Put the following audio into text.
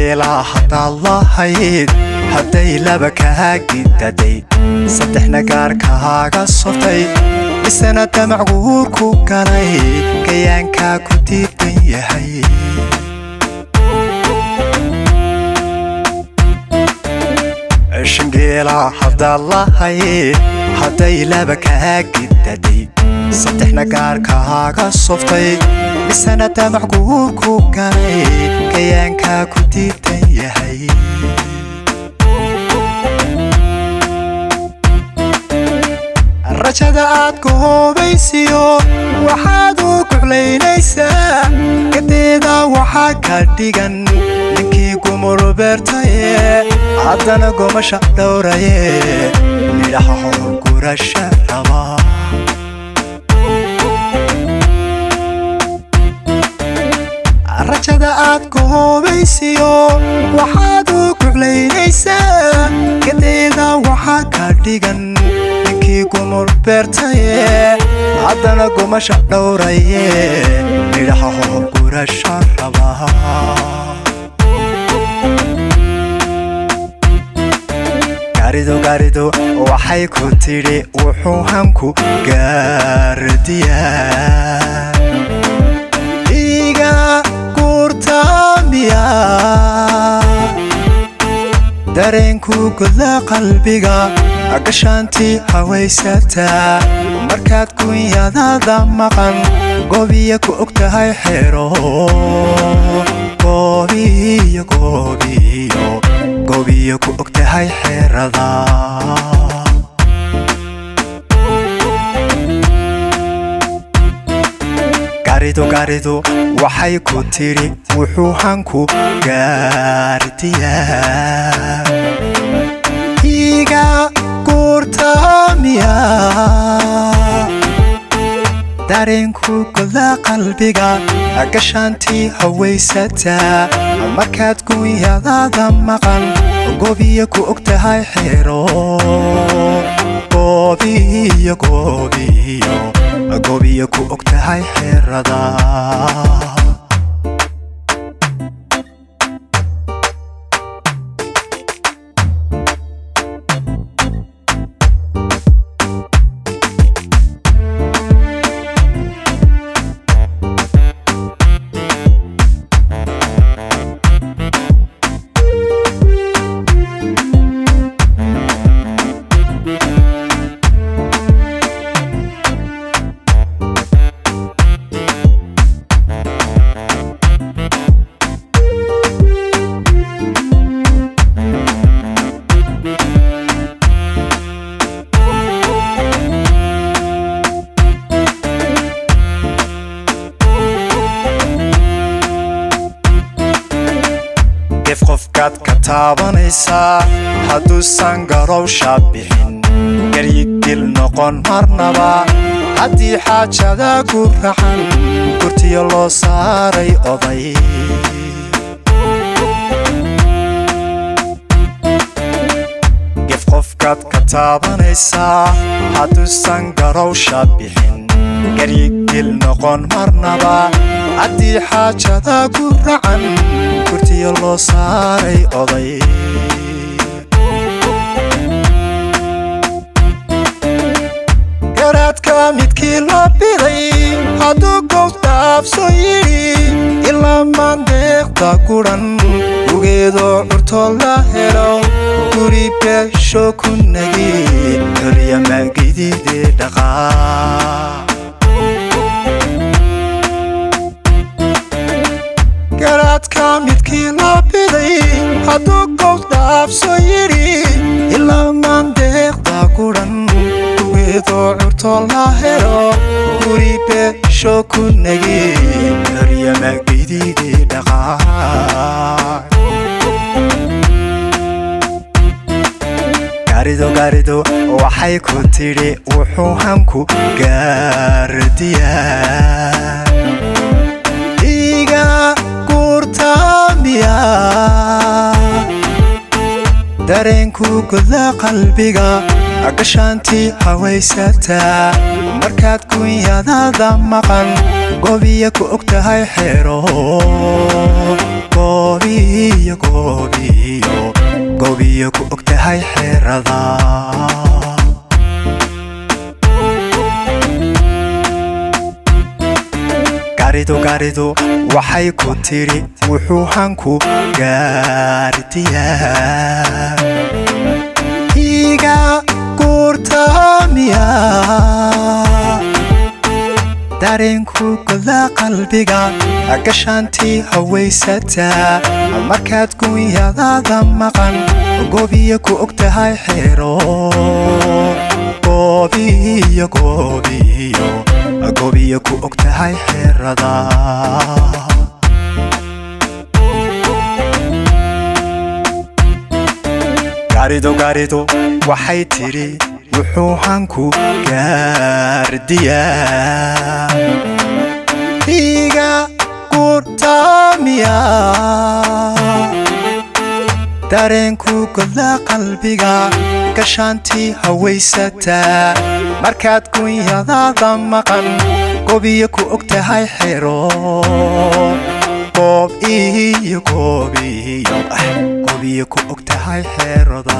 شنجيلا حتى الله هيد هدي لبكها جددي صدحنا قاركها قصفتي بسنة دمعوركو قالي كيانكا كنتي بيهي شنجيلا حتى الله هيد هدي لبكها جددي صدحنا قاركها قصفتي بسنة دمعوركو قالي كيانكا كنتي بيهي rajada aad ku hoobaysiyo waxaad u kuclaynaysaa kadeeda waxaa ka dhigan ninkii gumur beertaye haddana gomasha dhowraye midhaha gurasha raba rajada aad ku hoobaysiyo waxaad u kuclaynaysaa kadeeda waxaa ka dhigan gumur beertaye haddana gomasha dhowraye midhaha gurasha raba gaarido waxay ku tidhi wuxuu hanku gaardiyaa iga guurtaamiya dareenku guda qalbiga agashaantii hawaysataa markaad kunyadada maqan goobiya ku og tahay xero goobiya ku og tahay xerada gaarido waxay ku tidhi wuxuu hanku gaardiyaa iga gurtaamiya dareenku guda qalbiga agashaantii hawaysataa markaad kunyadada maqan goobiya ku og tahay xero goobiya ku og tahay xerada qofkaad ka taabanaysaa hadduusan garowsha bixin garyigdil noqon marnaba haddii xaajada ku raxan gurtiyo loo saaray oday gef qofkaad ka taabanaysaa hadduusan garowsha bixin garyigdil noqon marnaba haddii xaajada ku raxan gurtiyo loo saaray oday garaadka midkii la biday hadduu gow dhaafso yidhi ilaa maandeeqda guran ugeedoo curtoo la helo guri beesho ku nagi xorya magidide dhaqaa garaadka midkii la biday hadduu gow dhaafso yidhi ilaa maandeeqda guran ugeedoo curtoo la helo guri beesho ku nagi xorya magidide dhaqaa gaarido waxay ku tidhi wuxuu hanku gaardiyaa iga gurtaamiya dareenku guda qalbiga agashaantii hawaysataa markaad kunyadada maqan goobiya ku og tahay xero goobiyo goobiyo goobiyo ku ogtahay xerada garido waxay ku tiri wuxuu hanku gaardiyaa iga gurtamiya dareenku gola qalbiga gashaantii hawaysataa markaad gunyadaada maqan goobiyo ku ogtahay xero goobiyo goobiyo goobiyo ku ogtahay xerada garido waxay tiri wuxuu hanku gaardiyaa iga gurtamiya dareenku gola qalbiga gashaantii hawaysataa markaad gunyadaada maqan goobiyo ku ogtahay xero goobiyo ku ogtahay xerada